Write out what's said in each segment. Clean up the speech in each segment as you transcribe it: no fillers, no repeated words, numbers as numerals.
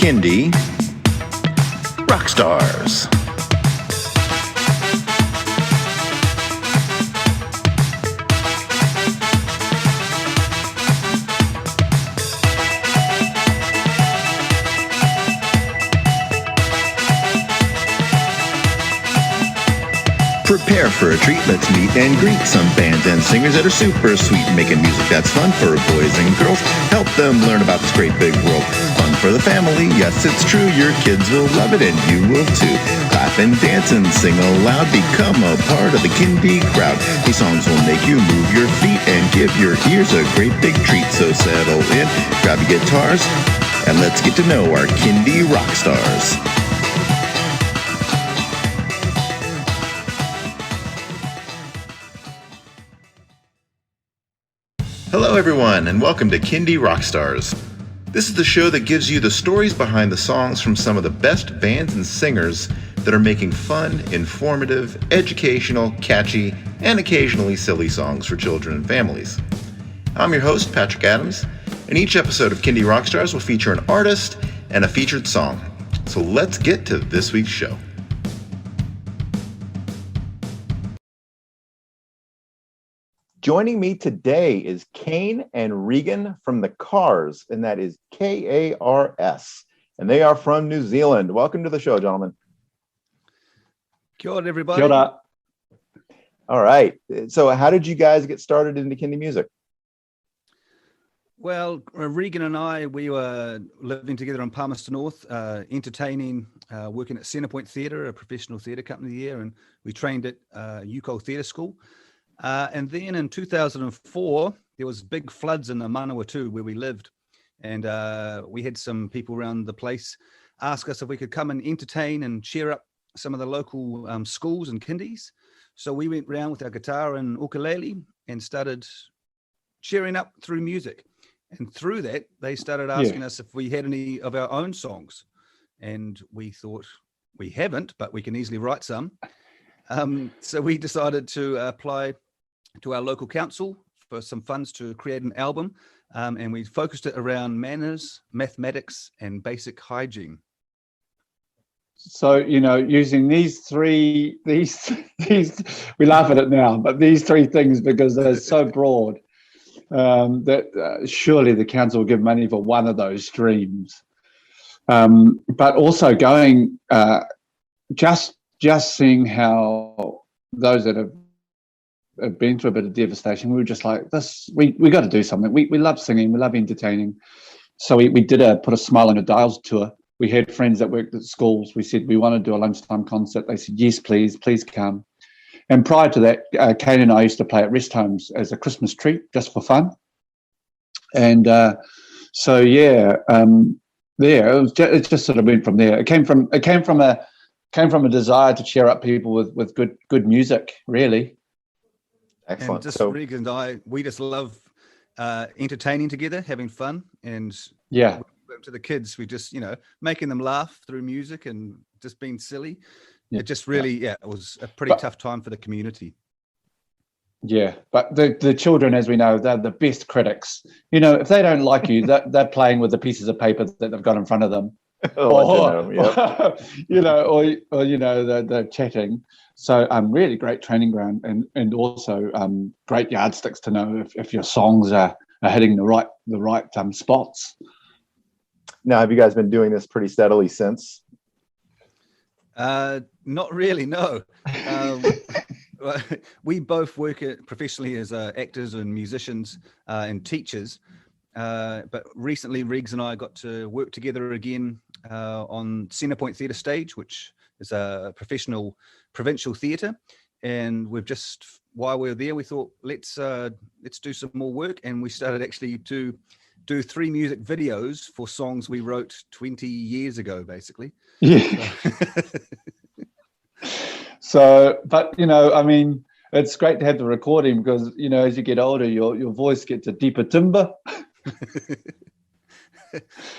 Kindy Rockstars. Prepare for a treat, let's meet and greet some bands and singers that are super sweet, making music that's fun for boys and girls. Help them learn about this great big world. Fun for the family, yes it's true, your kids will love it and you will too. Clap and dance and sing aloud, become a part of the Kindy crowd. These songs will make you move your feet and give your ears a great big treat. So settle in, grab your guitars, and let's get to know our Kindy rock stars. Hello everyone, and welcome to Kindy Rockstars. This is the show that gives you the stories behind the songs from some of the best bands and singers that are making fun, informative, educational, catchy, and occasionally silly songs for children and families. I'm your host, Patrick Adams, and each episode of Kindy Rockstars will feature an artist and a featured song. So let's get to this week's show. Joining me today is Kane and Regan from the KaRS, and that is KaRS, and they are from New Zealand. Welcome to the show, gentlemen. Kia ora, everybody. Kia ora. All right. So how did you guys get started into Kindy music? Well, Regan and I, we were living together in Palmerston North, entertaining, working at Centrepoint Theatre, a professional theatre company here, and we trained at UCOL Theatre School. And then in 2004, there was big floods in the Manawatu where we lived. And we had some people around the place ask us if we could come and entertain and cheer up some of the local schools and kindies. So we went round with our guitar and ukulele and started cheering up through music. And through that, they started asking us if we had any of our own songs. And we thought, we haven't, but we can easily write some. So we decided to apply to our local council for some funds to create an album, and we focused it around manners, mathematics, and basic hygiene. So, you know, using these we laugh at it now, but these three things, because they're so broad, that surely the council will give money for one of those streams. But also going, just seeing how those that have been through a bit of devastation, we were just like, we got to do something. We love singing, we love entertaining. So we did put a smile on a dials tour. We had friends that worked at schools. We said, we want to do a lunchtime concert. They said, yes, please come. And prior to that, Kane and I used to play at rest homes as a Christmas treat, just for fun. And it just sort of went from there. It came from a desire to cheer up people with good music, really. And Excellent. just Regan and I, we just love entertaining together, having fun, and to the kids, we just, you know, making them laugh through music and just being silly. It just really, it was a pretty tough time for the community. Yeah, but the children, as we know, they're the best critics. You know, if they don't like you, they're playing with the pieces of paper that they've got in front of them. They're chatting. So really great training ground, and also great yardsticks to know if your songs are hitting the right spots. Now, have you guys been doing this pretty steadily since? Not really, no. We both work professionally as actors and musicians and teachers. But recently, Riggs and I got to work together again on Centrepoint Theatre Stage, which is a professional provincial theatre. And we've just, while we were there, we thought, let's do some more work. And we started actually to do 3 music videos for songs we wrote 20 years ago, basically. Yeah. So, but, you know, I mean, it's great to have the recording because, you know, as you get older, your voice gets a deeper timbre.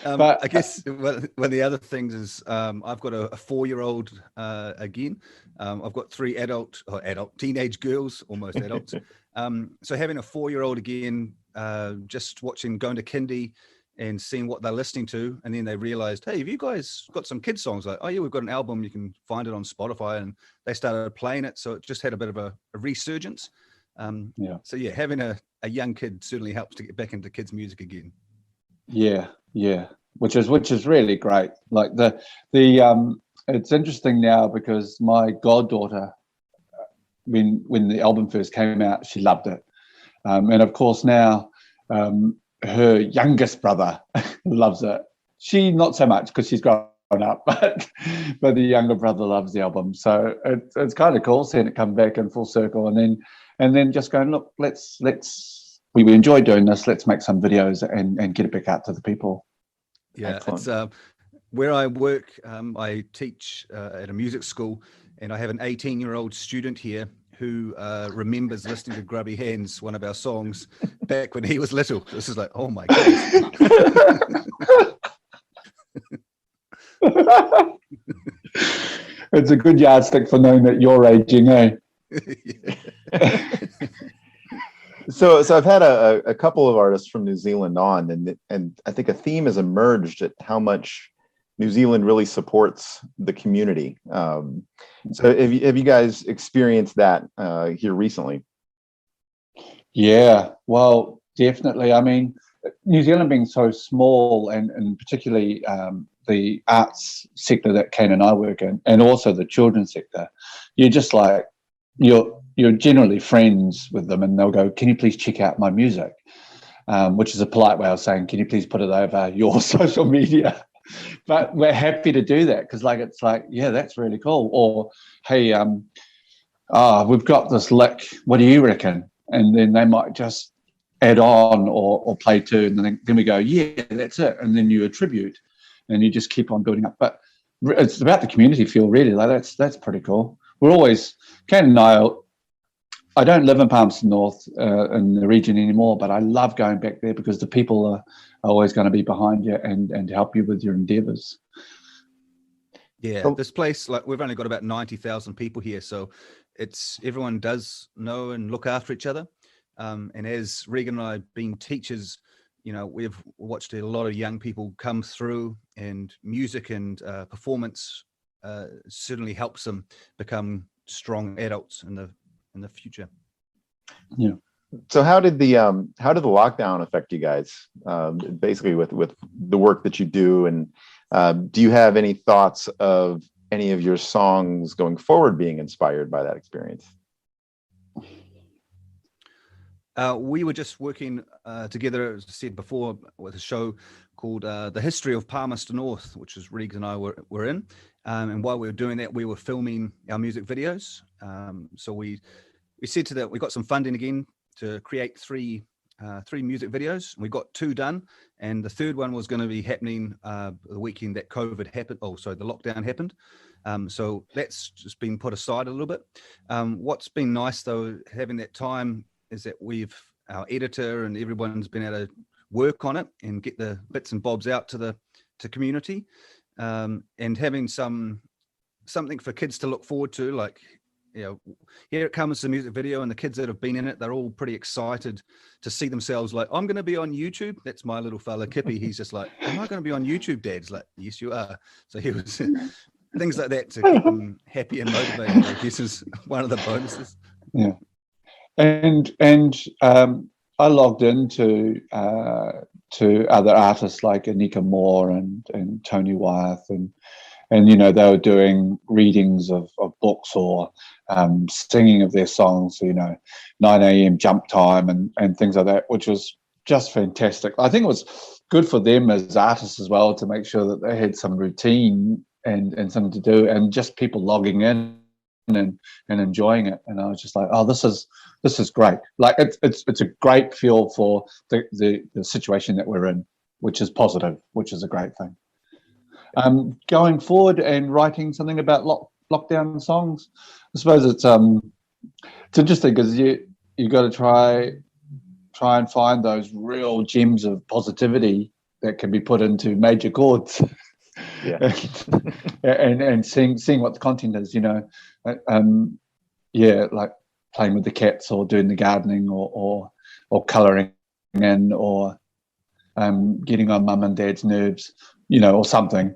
But I guess one of the other things is I've got a 4-year-old again. I've got 3 adult teenage girls, almost adults. So having a 4-year-old again, just going to kindy and seeing what they're listening to. And then they realized, hey, have you guys got some kids songs? Like, oh yeah, we've got an album. You can find it on Spotify. And they started playing it. So it just had a bit of a resurgence. So yeah, having a young kid certainly helps to get back into kids' music again. Yeah, which is really great. Like the it's interesting now because my goddaughter, when the album first came out, she loved it, and of course now her youngest brother loves it. She not so much because she's grown up, but the younger brother loves the album. So it's kind of cool seeing it come back in full circle, and then just going, look, we enjoy doing this. Let's make some videos and get it back out to the people. Yeah, Excellent. it's where I work. I teach at a music school, and I have an 18-year-old student here who remembers listening to Grubby Hands, one of our songs, back when he was little. This is like, oh my goodness. It's a good yardstick for knowing that you're aging, eh? So I've had a couple of artists from New Zealand on, and I think a theme has emerged at how much New Zealand really supports the community. So have you guys experienced that here recently? Yeah, well, definitely. I mean, New Zealand being so small, and particularly the arts sector that Kane and I work in, and also the children's sector, you're just like, you're generally friends with them, and they'll go, can you please check out my music? Which is a polite way of saying, can you please put it over your social media? But we're happy to do that because it's like, yeah, that's really cool. Or, hey, we've got this lick. What do you reckon? And then they might just add on or play two, and then we go, yeah, that's it. And then you attribute, and you just keep on building up. But it's about the community feel, really. Like that's pretty cool. We're always, Ken and I don't live in Palmerston North in the region anymore, but I love going back there because the people are always going to be behind you and help you with your endeavors. Yeah, this place, like, we've only got about 90,000 people here, so everyone does know and look after each other. And as Regan and I being teachers, we've watched a lot of young people come through, and music and performance certainly helps them become strong adults in the future. Yeah. So how did the lockdown affect you guys? Basically with the work that you do, and do you have any thoughts of any of your songs going forward being inspired by that experience? We were just working together, as I said before, with a show called The History of Palmerston North, which is Regan and I were in. And while we were doing that, we were filming our music videos. So we said to that, we got some funding again to create three music videos. We got 2 done, and the third one was going to be happening the weekend that COVID happened. Oh, sorry, the lockdown happened. So that's just been put aside a little bit. What's been nice though, having that time, is that our editor and everyone's been able to work on it and get the bits and bobs out to community, and having something for kids to look forward to. Like, here it comes, the music video, and the kids that have been in it, they're all pretty excited to see themselves. Like, I'm going to be on YouTube. That's my little fella, Kippy. He's just like, am I going to be on YouTube, Dad? It's like, yes, you are. So he was things like that to keep them happy and motivated, I guess, is one of the bonuses. Yeah. And I logged into other artists like Anika Moore and Tony Wyeth, and they were doing readings of books or singing of their songs, 9 a.m. jump time and things like that, which was just fantastic. I think it was good for them as artists as well to make sure that they had some routine and something to do, and just people logging in and enjoying it. And I was just like, oh, this is great. Like, it's a great feel for the situation that we're in, which is positive, which is a great thing. Going forward and writing something about lockdown songs, I suppose it's interesting because you got to try and find those real gems of positivity that can be put into major chords. Yeah. and seeing what the content is, like playing with the cats or doing the gardening or colouring in, or getting on mum and dad's nerves, you know, or something.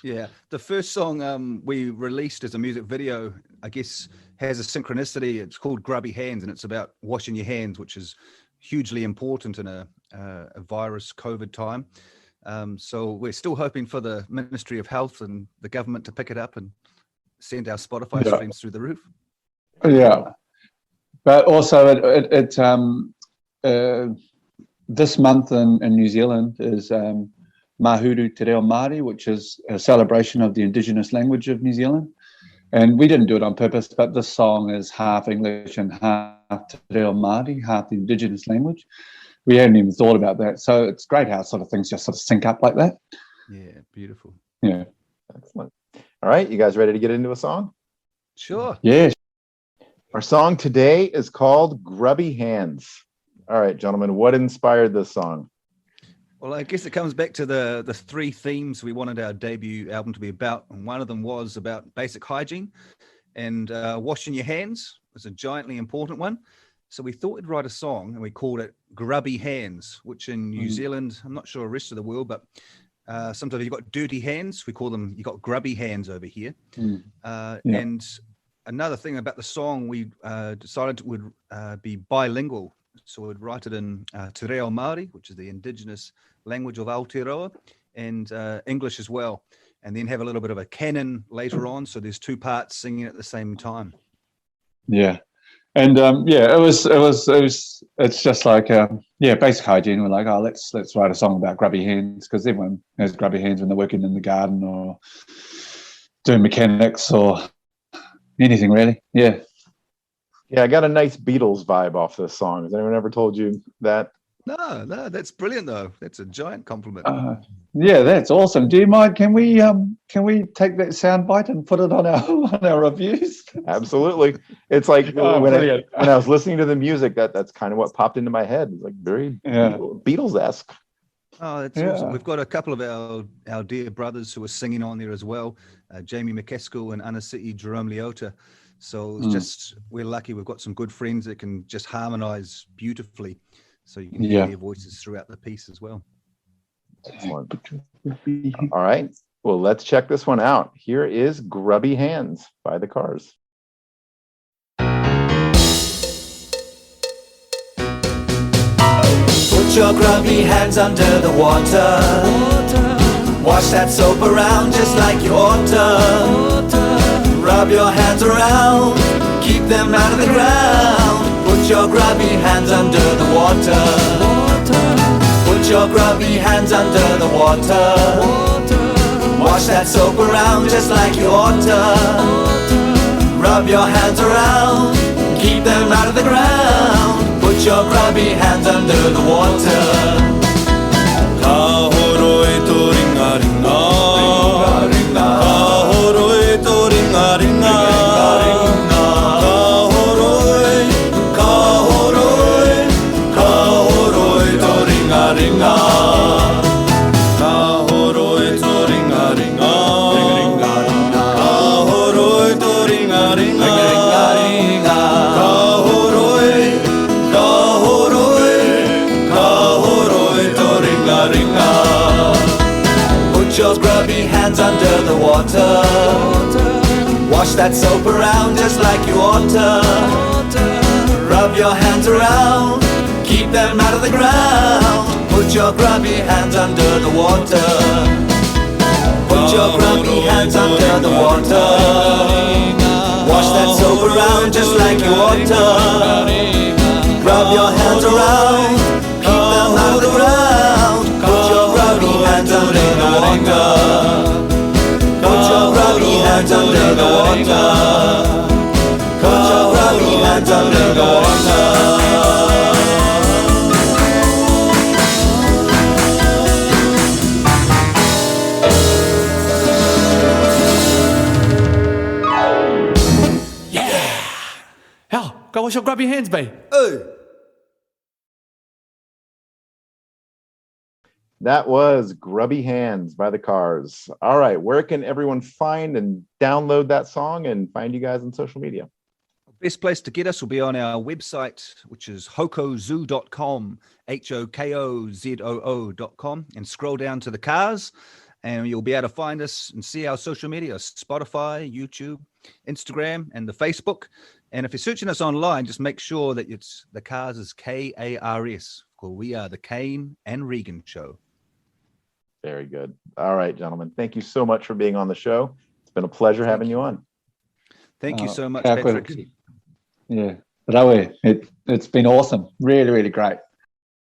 Yeah, the first song we released as a music video, I guess, has a synchronicity. It's called Grubby Hands, and it's about washing your hands, which is hugely important in a virus COVID time. So we're still hoping for the Ministry of Health and the government to pick it up and send our Spotify streams through the roof. Yeah, but also this month in New Zealand is Mahuru Te Reo Māori, which is a celebration of the Indigenous language of New Zealand. And we didn't do it on purpose, but this song is half English and half Te Reo Māori, half the Indigenous language. We hadn't even thought about that. So it's great how sort of things just sort of sync up like that. Yeah, beautiful. Yeah. Excellent. All right, you guys ready to get into a song? Sure. Yeah. Our song today is called Grubby Hands. All right, gentlemen, what inspired this song? Well, I guess it comes back to the three themes we wanted our debut album to be about. And one of them was about basic hygiene, and washing your hands was a giantly important one. So we thought we'd write a song, and we called it Grubby Hands, which in New Zealand, I'm not sure the rest of the world, but sometimes you've got dirty hands. We call them, you got grubby hands over here. And another thing about the song, we decided it would be bilingual. So we'd write it in Te Reo Māori, which is the indigenous language of Aotearoa, and English as well. And then have a little bit of a canon later on. So there's two parts singing at the same time. Yeah. And it's just like basic hygiene. We're like, oh, let's write a song about grubby hands, because everyone has grubby hands when they're working in the garden or doing mechanics or anything really. Yeah. Yeah, I got a nice Beatles vibe off this song. Has anyone ever told you that? No, that's brilliant though. That's a giant compliment. Yeah, that's awesome. Do you mind? Can we take that sound bite and put it on our reviews? Absolutely. It's like Oh, when brilliant. I was listening to the music, that's kind of what popped into my head. It's like very Beatles-esque. Oh, that's awesome. We've got a couple of our dear brothers who are singing on there as well, Jamie McCaskill and Anasiti Jerome Leota. So it's just, we're lucky we've got some good friends that can just harmonize beautifully. So you can hear their voices throughout the piece as well. Excellent. All right. Well, let's check this one out. Here is Grubby Hands by the KaRS. Put your grubby hands under the water. Wash that soap around just like you ought to. Rub your hands around, keep them out of the ground. Put your grubby hands under the water. Put your grubby hands under the water. Wash that soap around just like you ought to. Rub your hands around, keep them out of the ground. Put your grubby hands under the water. Ka horoi to ringa ringa, ka horoi to ringa ringa, ka horoi to ringa ringa, ka horoi to ringa ringa, ka horoi to ringa ringa, ka horoi to ringa ringa. Put your grubby hands under the water. Wash that soap around just like you ought to. Rub your hands around, keep them out of the ground. Put your grubby hands under the water. Put your grubby hands under the water. Wash that soap around just like you ought to. Rub your hands around, keep them out of the ground. Put your grubby hands under the water. Put your grubby hands under the water. Put your grubby hands under the water. Hell, go wash your grubby hands, babe. That was Grubby Hands by the KaRS. All right, where can everyone find and download that song and find you guys on social media? Best place to get us will be on our website, which is hokozoo.com, HOKOZOO.com, and scroll down to the KaRS, and you'll be able to find us and see our social media, Spotify, YouTube, Instagram, and the Facebook. And if you're searching us online, just make sure that it's the KaRS is KaRS. We are the Kane and Regan Show. Very good. All right, gentlemen. Thank you so much for being on the show. It's been a pleasure having you on. Thank you so much, Patrick. Patrick. Yeah, Rawe, it's been awesome. Really, really great.